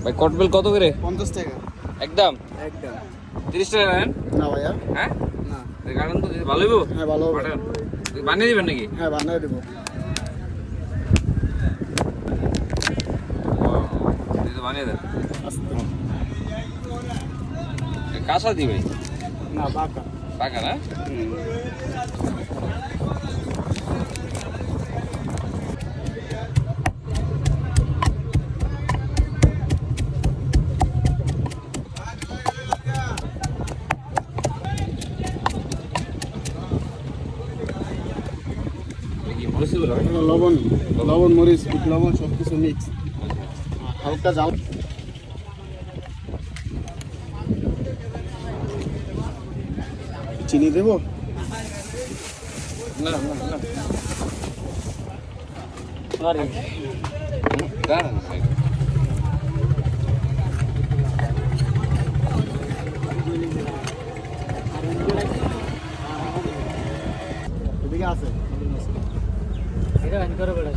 ভাই কটবেল কত করে? 50 টাকা একদম একদম। 30 টাকা নেন? না ভাইয়া, হ্যাঁ না। কারণ তো ভালো হইব। হ্যাঁ ভালো হবে। পাঠান। বানিয়ে দিবেন নাকি? হ্যাঁ বানিয়ে দেবো। বানিয়ে দেন। আস্তে। কাঁচা দিবে না বাঁকা। টাকা না? লবণ, লবণ মরিচ বিট লবণ সব কিছু মিক্স, হালকা জাল। চিনি দেবো? না না না সরি। দাঁড়ান এদিকে আছে। এটা আন করে বেড়া।